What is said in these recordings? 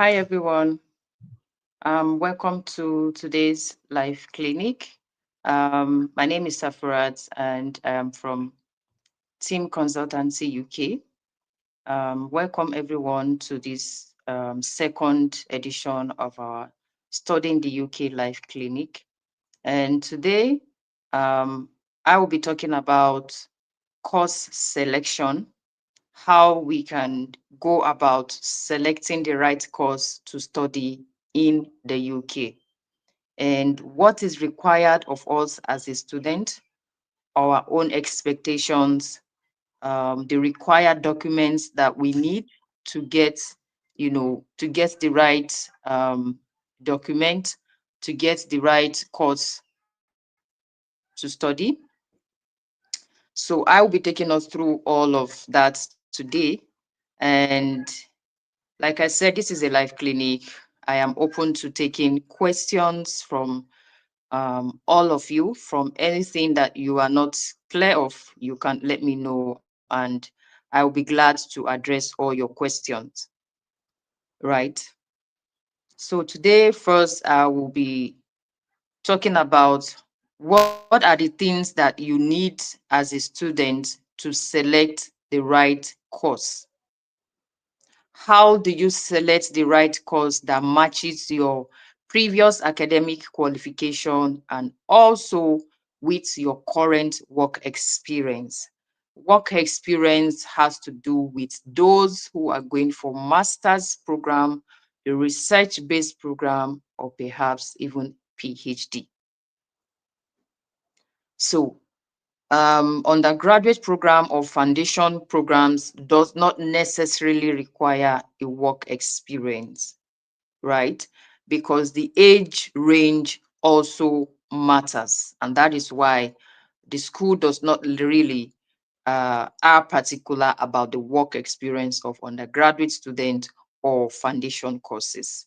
Hi, everyone. Welcome to today's live clinic. My name is 𝗟𝗶𝘃𝗲, and I am from Team Consultancy UK. Welcome, everyone, to this second edition of our Studying the UK live clinic. And today, I will be talking about course selection, how we can go about selecting the right course to study in the UK, and what is required of us as a student, our own expectations, the required documents that we need to get, to get the right document, to get the right course to study. So I will be taking us through all of that today. And like I said, this is a live clinic. I am open to taking questions from all of you. From anything that you are not clear of, you can let me know, and I will be glad to address all your questions. Right. So today, first, I will be talking about what are the things that you need as a student to select the right course. How do you select the right course that matches your previous academic qualification and also with your current work experience? Work experience has to do with those who are going for master's program, a research-based program, or perhaps even PhD. So undergraduate program or foundation programs does not necessarily require a work experience, right? Because the age range also matters. And that is why the school does not really are particular about the work experience of undergraduate students or foundation courses,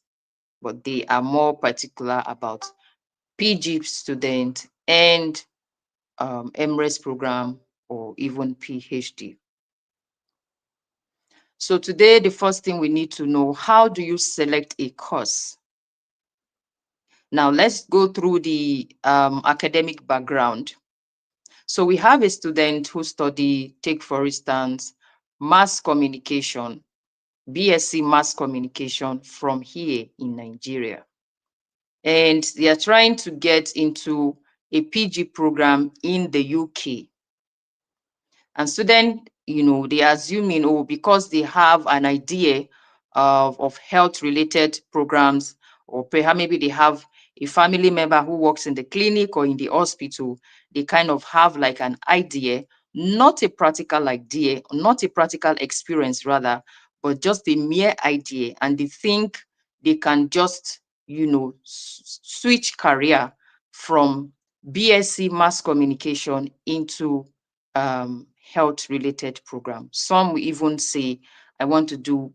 but they are more particular about PG student and MRes program or even PhD. So today, the first thing we need to know, how do you select a course? Now let's go through the academic background. So we have a student who study, take for instance, mass communication, BSc mass communication from here in Nigeria. And they are trying to get into a PG program in the UK. And students, they assuming, oh, because they have an idea of health-related programs, or perhaps maybe they have a family member who works in the clinic or in the hospital, they kind of have like an idea, not a practical idea, not a practical experience rather, but just a mere idea. And they think they can just, switch career from BSc mass communication into health-related program. Some will even say, I want to do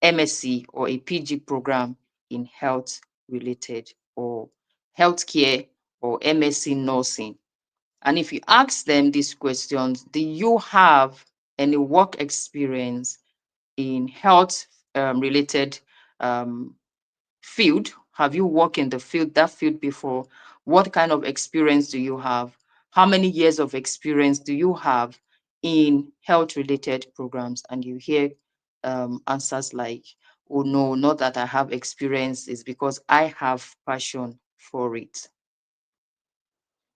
MSc or a PG program in health-related or healthcare or MSc nursing. And if you ask them these questions, do you have any work experience in health-related field? Have you worked in that field before? What kind of experience do you have? How many years of experience do you have in health-related programs? And you hear answers like, oh no, not that I have experience, it's because I have passion for it.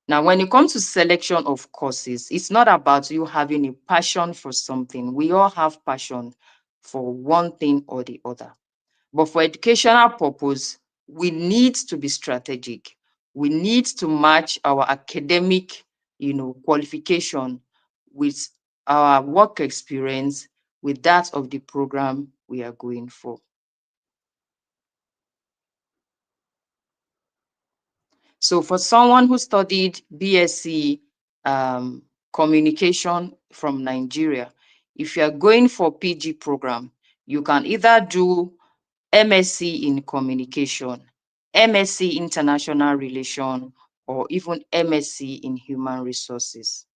Now, when it comes to selection of courses, it's not about you having a passion for something. We all have passion for one thing or the other. But for educational purpose, we need to be strategic. We need to match our academic, qualification with our work experience, with that of the program we are going for. So for someone who studied BSc communication from Nigeria, if you are going for PG program, you can either do MSc in communication, MSc international relation, or even MSc in human resources.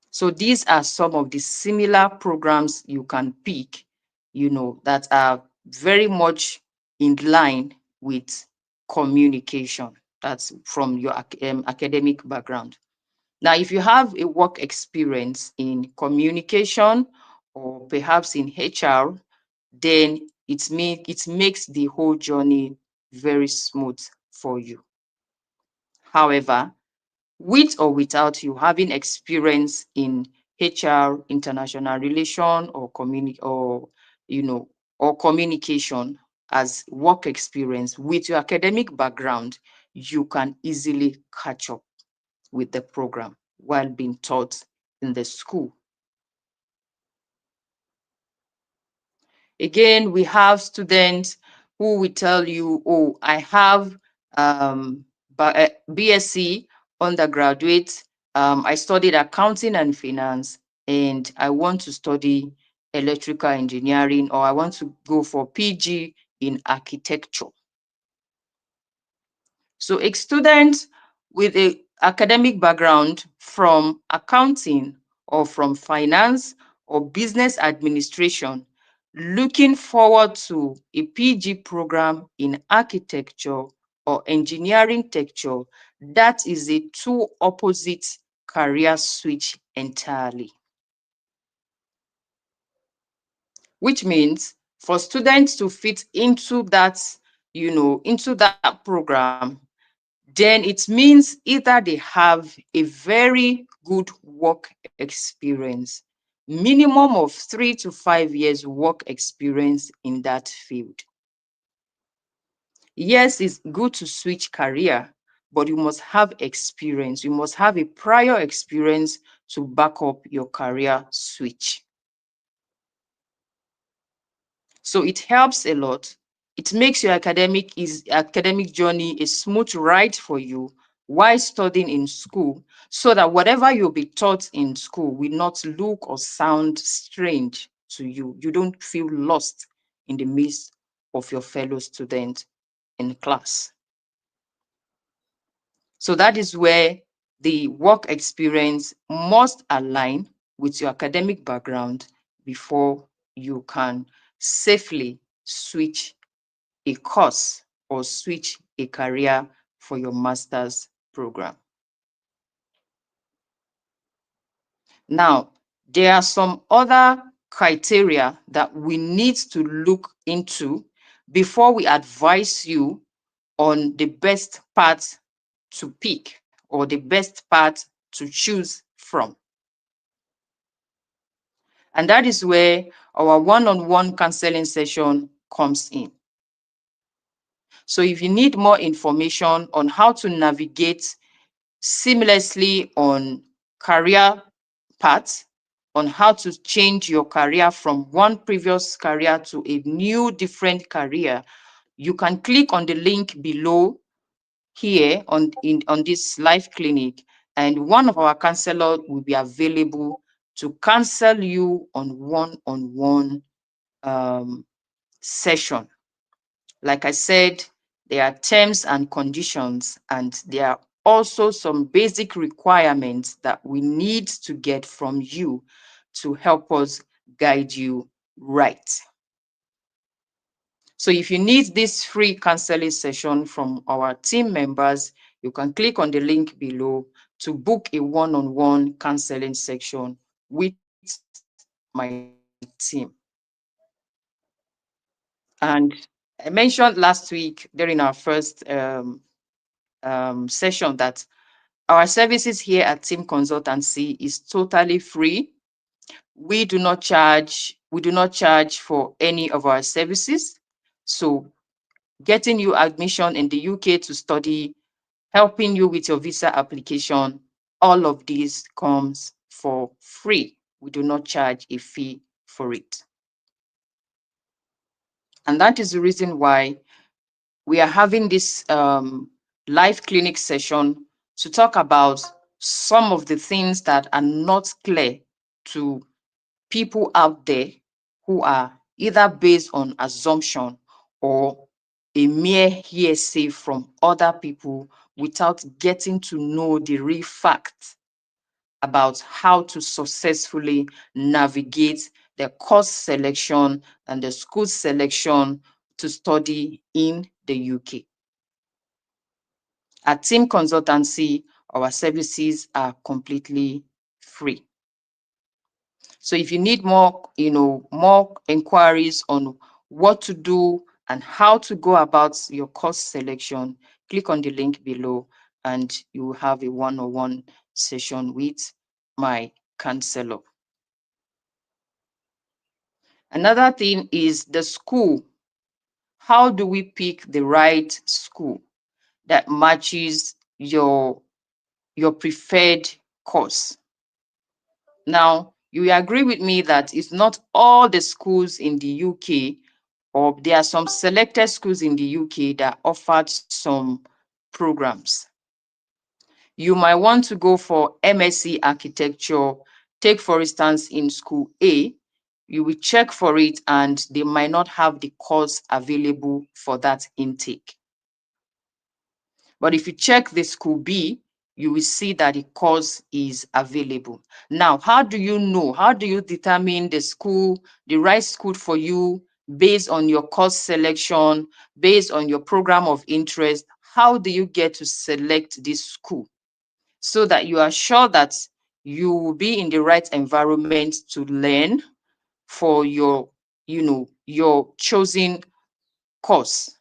So these are some of the similar programs you can pick that are very much in line with communication. That's from your academic background. Now, if you have a work experience in communication or perhaps in HR, then it makes the whole journey very smooth for you. However, with or without you having experience in HR, international relation, or communication as work experience, with your academic background, you can easily catch up with the program while being taught in the school. Again, we have students who will tell you, oh, I have BSc undergraduate, I studied accounting and finance, and I want to study electrical engineering, or I want to go for PG in architecture. So a student with an academic background from accounting or from finance or business administration looking forward to a PG program in architecture or engineering texture, that is a two opposite career switch entirely. Which means for students to fit into that, into that program, then it means either they have a very good work experience, minimum of 3 to 5 years work experience in that field. Yes, it's good to switch career, but you must have experience. You must have a prior experience to back up your career switch. So it helps a lot. It makes your academic journey a smooth ride for you while studying in school, so that whatever you'll be taught in school will not look or sound strange to you. You don't feel lost in the midst of your fellow students in class. So that is where the work experience must align with your academic background before you can safely switch a course or switch a career for your master's program. Now, there are some other criteria that we need to look into before we advise you on the best path to pick or the best path to choose from. And that is where our one-on-one counseling session comes in. So if you need more information on how to navigate seamlessly on career paths, on how to change your career from one previous career to a new different career, you can click on the link below here on this live clinic, and one of our counselors will be available to counsel you on one-on-one session. Like I said, there are terms and conditions, and there are also some basic requirements that we need to get from you to help us guide you right. So if you need this free counseling session from our team members, you can click on the link below to book a one-on-one counseling section with my team. And I mentioned last week during our first session that our services here at Team Consultancy is totally free. We do not charge for any of our services. So getting you admission in the UK to study, helping you with your visa application, all of this comes for free. We do not charge a fee for it. And that is the reason why we are having this live clinic session to talk about some of the things that are not clear to people out there who are either based on assumption or a mere hearsay from other people without getting to know the real facts about how to successfully navigate the course selection and the school selection to study in the UK. At Team Consultancy, our services are completely free. So if you need more, more inquiries on what to do and how to go about your course selection, click on the link below and you will have a one-on-one session with my counselor. Another thing is the school. How do we pick the right school that matches your preferred course? Now, you will agree with me that it's not all the schools in the UK, or there are some selected schools in the UK that offered some programs. You might want to go for MSc Architecture. Take, for instance, in school A, you will check for it and they might not have the course available for that intake. But if you check the school B, you will see that the course is available. Now, how do you know? How do you determine the school, the right school for you based on your course selection, based on your program of interest? How do you get to select this school so that you are sure that you will be in the right environment to learn for your, your chosen course?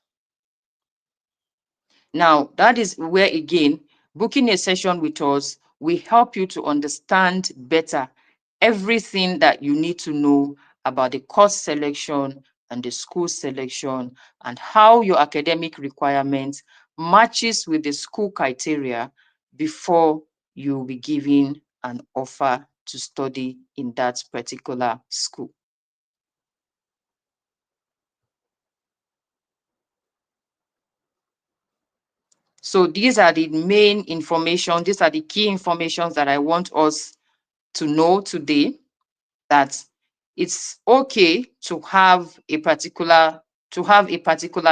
Now, that is where, again, booking a session with us will help you to understand better everything that you need to know about the course selection and the school selection and how your academic requirements matches with the school criteria before you will be given an offer to study in that particular school. So these are the main information, these are the key informations that I want us to know today, that it's okay to have a particular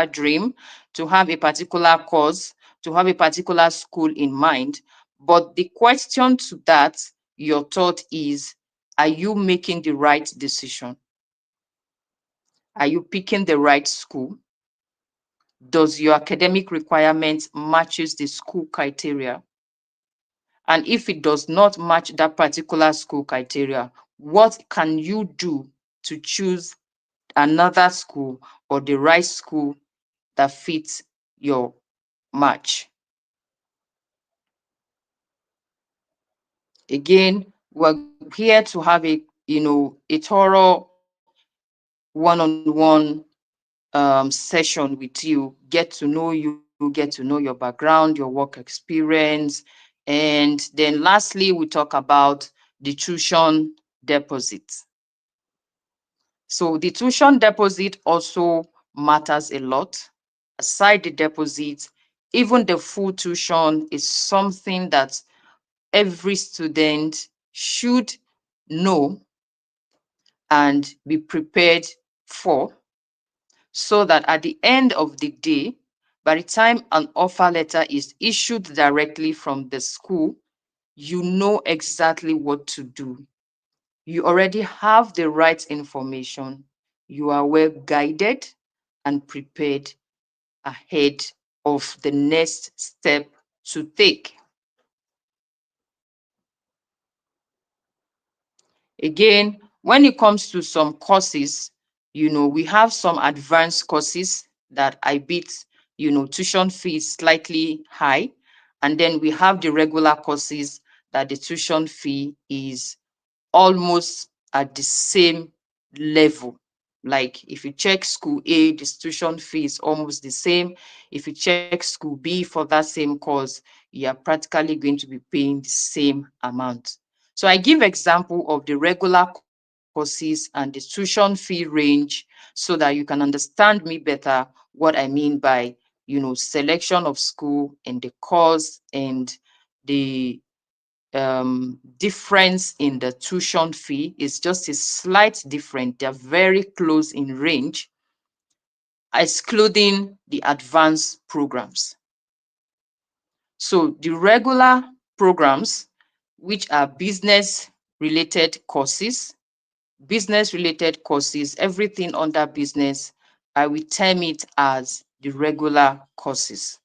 dream, to have a particular course, to have a particular school in mind. But the question to that, your thought is, are you making the right decision? Are you picking the right school? Does your academic requirements matches the school criteria? And if it does not match that particular school criteria, what can you do to choose another school or the right school that fits your match? Again, we're here to have a thorough one-on-one session with you, get to know you, get to know your background, your work experience. And then lastly, we talk about the tuition deposit. So the tuition deposit also matters a lot. Aside the deposit, even the full tuition is something that every student should know and be prepared for, so that at the end of the day, by the time an offer letter is issued directly from the school, you know exactly what to do. You already have the right information. You are well guided and prepared ahead of the next step to take. Again, when it comes to some courses, we have some advanced courses that I beat, tuition fees slightly high. And then we have the regular courses that the tuition fee is almost at the same level. Like if you check school A, the tuition fee is almost the same. If you check school B for that same course, you are practically going to be paying the same amount. So I give example of the regular courses and the tuition fee range so that you can understand me better what I mean by, selection of school and the course and the difference in the tuition fee is just a slight difference. They're very close in range, excluding the advanced programs. So the regular programs, which are business related courses, business-related courses, everything under business, I will term it as the regular courses.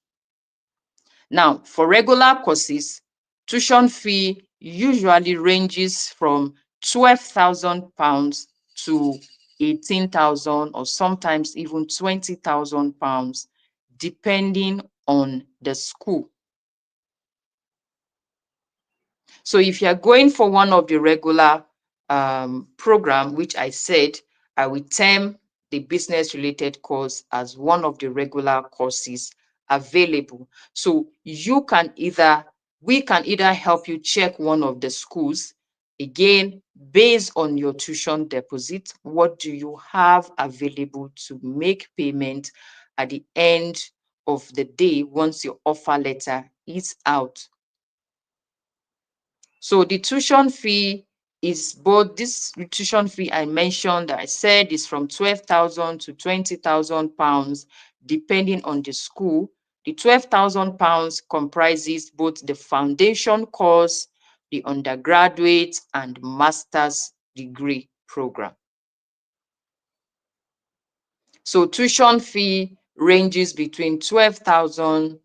Now, for regular courses, tuition fee usually ranges from £12,000 to 18,000 or sometimes even £20,000, depending on the school. So if you are going for one of the regular program, which I said, I will term the business related course as one of the regular courses available. So we can either help you check one of the schools, again, based on your tuition deposit, what do you have available to make payment at the end of the day once your offer letter is out. So the tuition fee is both this tuition fee I mentioned, I said, is from 12,000 to 20,000 pounds, depending on the school. The 12,000 pounds comprises both the foundation course, the undergraduate and master's degree program. So tuition fee ranges between 12,000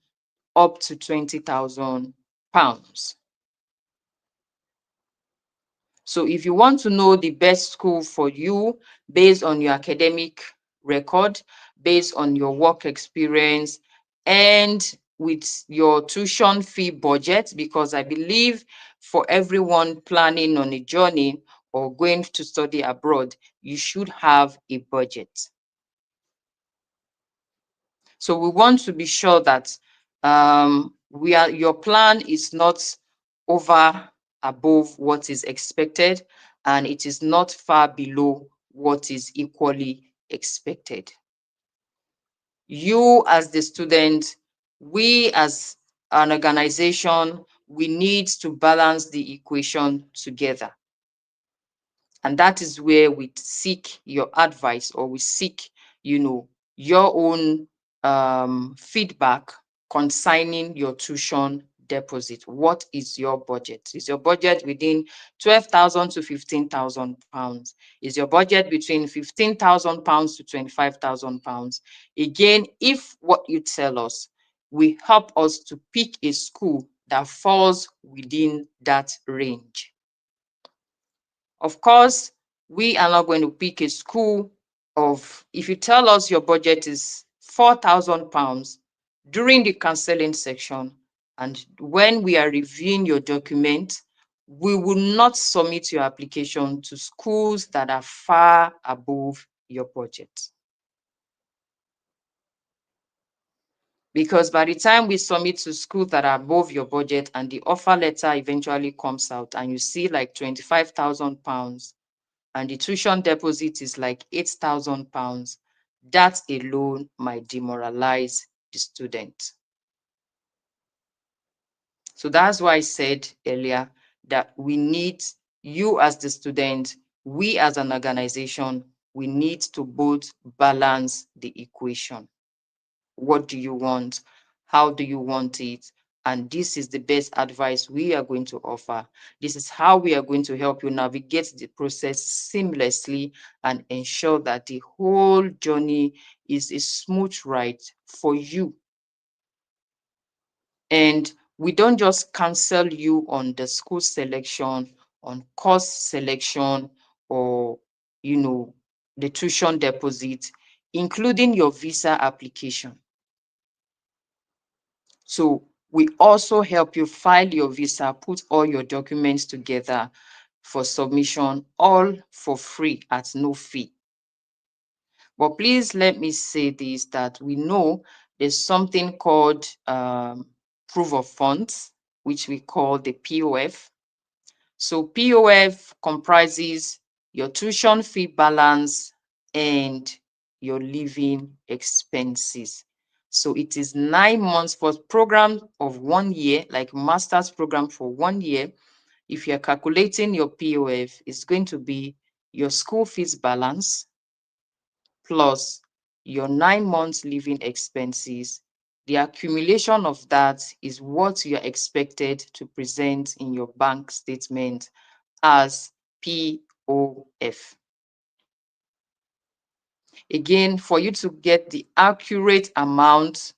up to 20,000 pounds. So if you want to know the best school for you based on your academic record, based on your work experience, and with your tuition fee budget, because I believe for everyone planning on a journey or going to study abroad, you should have a budget. So we want to be sure that your plan is not over above what is expected, and it is not far below what is equally expected. You as the student, we as an organization, we need to balance the equation together. And that is where we seek your advice, or we seek, your own feedback concerning your tuition deposit. What is your budget? Is your budget within 12,000 to 15,000 pounds? Is your budget between 15,000 pounds to 25,000 pounds? Again, if what you tell us will help us to pick a school that falls within that range. Of course, we are not going to pick a school if you tell us your budget is 4,000 pounds during the counseling section, and when we are reviewing your document, we will not submit your application to schools that are far above your budget. Because by the time we submit to schools that are above your budget and the offer letter eventually comes out and you see like 25,000 pounds, and the tuition deposit is like 8,000 pounds, that alone might demoralize the student. So that's why I said earlier that we need you as the student, we as an organization, we need to both balance the equation. What do you want? How do you want it? And this is the best advice we are going to offer. This is how we are going to help you navigate the process seamlessly and ensure that the whole journey is a smooth ride for you. And we don't just cancel you on the school selection, on course selection, or, the tuition deposit, including your visa application. So we also help you file your visa, put all your documents together for submission, all for free at no fee. But please let me say this, that we know there's something called proof of funds, which we call the POF. So POF comprises your tuition fee balance and your living expenses. So it is 9 months for program of 1 year, like master's program for 1 year. If you're calculating your POF, it's going to be your school fees balance plus your 9 months living expenses. The accumulation of that is what you're expected to present in your bank statement as POF. again, for you to get the accurate amount,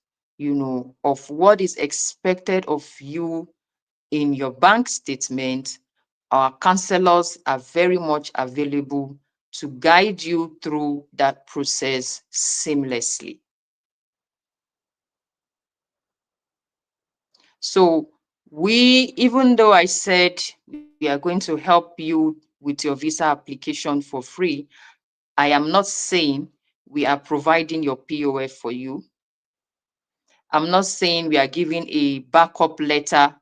of what is expected of you in your bank statement, our counselors are very much available to guide you through that process seamlessly. So even though I said we are going to help you with your visa application for free, I am not saying we are providing your POF for you. I'm not saying we are giving a backup letter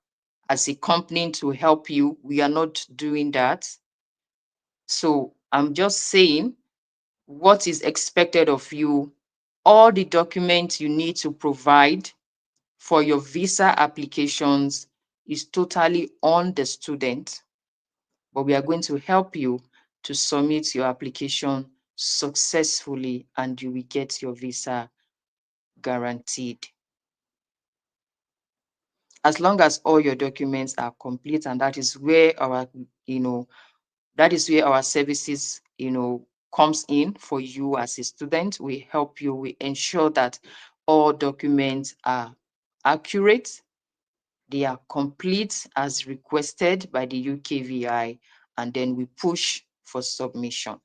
as a company to help you. We are not doing that. So I'm just saying what is expected of you, all the documents you need to provide for your visa applications is totally on the student, but we are going to help you to submit your application successfully and you will get your visa guaranteed. As long as all your documents are complete, and that is where our, services, comes in for you as a student. We help you, we ensure that all documents are accurate, they are complete as requested by the 𝗟𝗶𝘃𝗲, and then we push for submission.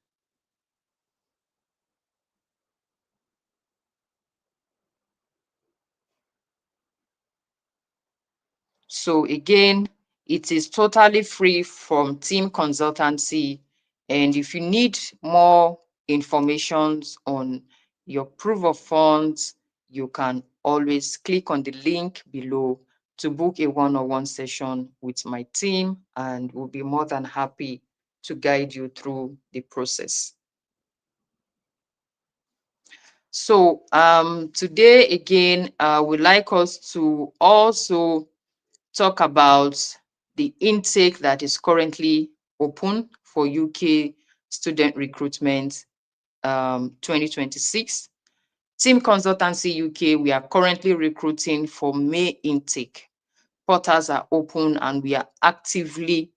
So again, it is totally free from team consultancy. And if you need more information on your proof of funds, you can always click on the link below to book a one-on-one session with my team, and we'll be more than happy to guide you through the process. So today, again, we'd like us to also talk about the intake that is currently open for UK student recruitment 2026. Team Consultancy UK, we are currently recruiting for May intake. Portals are open and we are actively,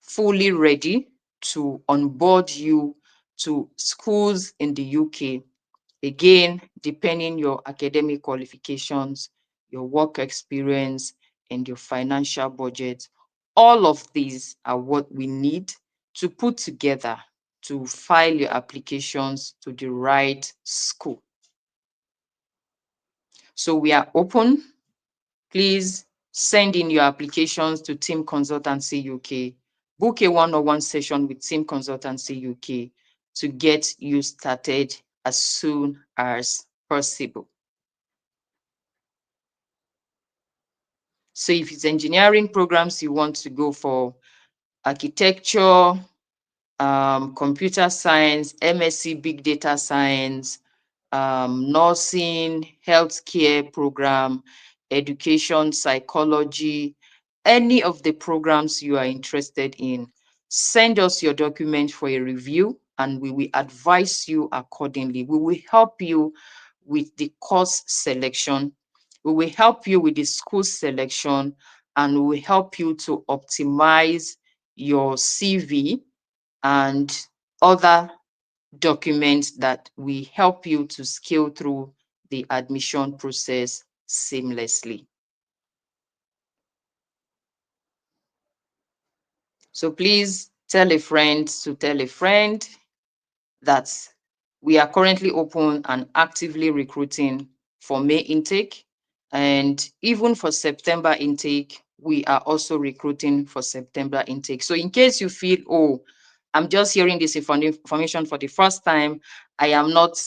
fully ready to onboard you to schools in the UK. Again, depending your academic qualifications, your work experience, and your financial budget, all of these are what we need to put together to file your applications to the right school. So we are open. Please send in your applications to Team Consultancy UK. Book a one-on-one session with Team Consultancy UK to get you started as soon as possible. So if it's engineering programs you want to go for, architecture, computer science, MSc Big Data Science, nursing, healthcare program, education, psychology, any of the programs you are interested in, send us your document for a review and we will advise you accordingly. We will help you with the course selection. We will help you with the school selection, and we will help you to optimize your CV and other documents that will help you to scale through the admission process seamlessly. So please tell a friend to tell a friend that we are currently open and actively recruiting for May intake. And even for September intake, we are also recruiting for September intake. So in case you feel, oh, I'm just hearing this information for the first time, I am not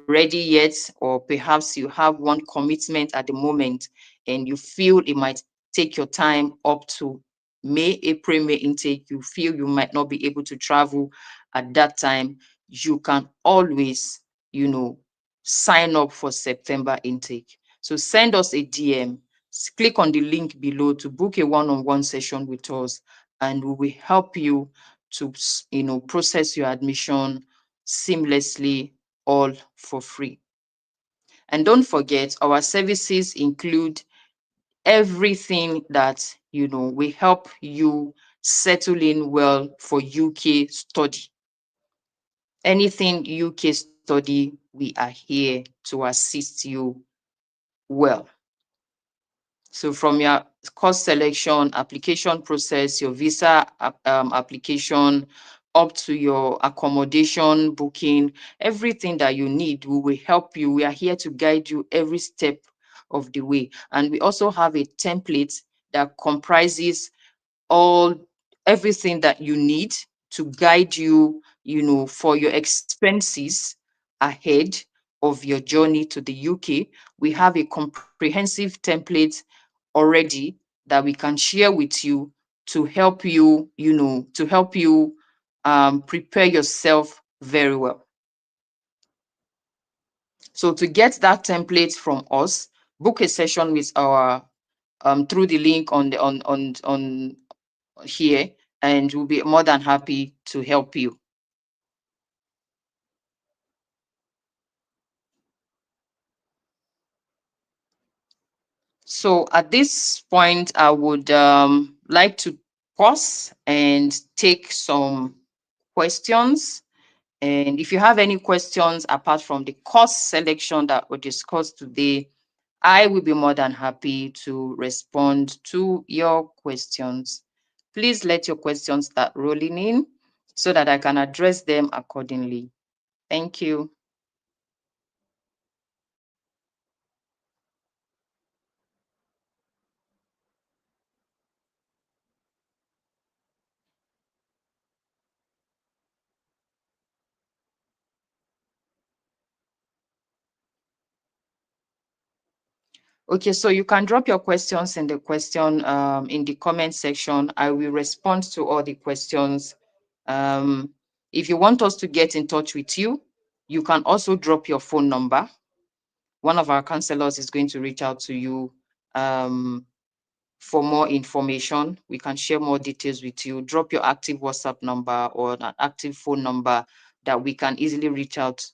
ready yet, or perhaps you have one commitment at the moment and you feel it might take your time up to May, April, May intake, you feel you might not be able to travel at that time, you can always, sign up for September intake. So send us a DM, click on the link below to book a one-on-one session with us, and we will help you to, process your admission seamlessly, all for free. And don't forget, our services include everything that, will help you settle in well for UK study. anything UK study, we are here to assist you well. So from your course selection, application process, your visa application, up to your accommodation booking, everything that you need, we will help you. We are here to guide you every step of the way. And we also have a template that comprises everything that you need to guide you, for your expenses ahead of your journey to the UK. We have a comprehensive template already that we can share with you to help you, prepare yourself very well. So to get that template from us, book a session with our through the link on here, and we'll be more than happy to help you. So at this point, I would like to pause and take some questions. And if you have any questions apart from the course selection that we discussed today, I will be more than happy to respond to your questions. Please let your questions start rolling in so that I can address them accordingly. Thank you. Okay, so you can drop your questions in the comment section. I will respond to all the questions. If you want us to get in touch with you, you can also drop your phone number. One of our counselors is going to reach out to you for more information. We can share more details with you. Drop your active WhatsApp number or an active phone number that we can easily reach out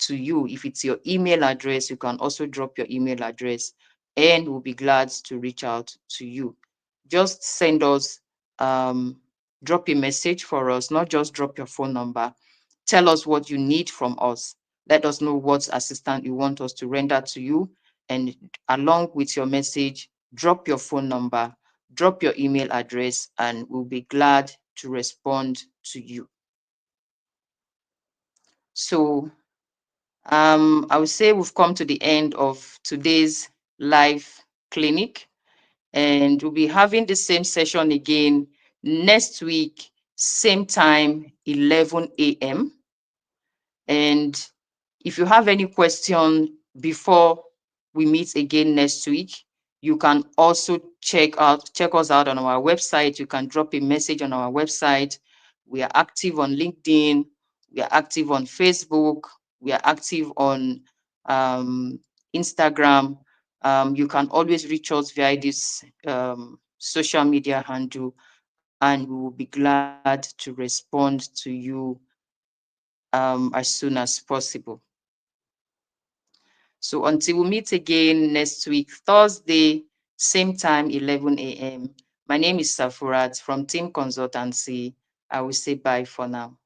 to you. If it's your email address, you can also drop your email address and we'll be glad to reach out to you. Just send us, drop a message for us, not just drop your phone number. Tell us what you need from us. Let us know what assistance you want us to render to you. And along with your message, drop your phone number, drop your email address, and we'll be glad to respond to you. So I would say we've come to the end of today's live clinic, and we'll be having the same session again next week, same time, 11 a.m. And if you have any question before we meet again next week, you can also check us out on our website. You can drop a message on our website. We are active on LinkedIn. We are active on Facebook. We are active on Instagram. You can always reach us via this social media handle, and we will be glad to respond to you as soon as possible. So until we meet again next week, Thursday, same time, 11 a.m. My name is 𝗟𝗶𝘃𝗲 from Team Consultancy. I will say bye for now.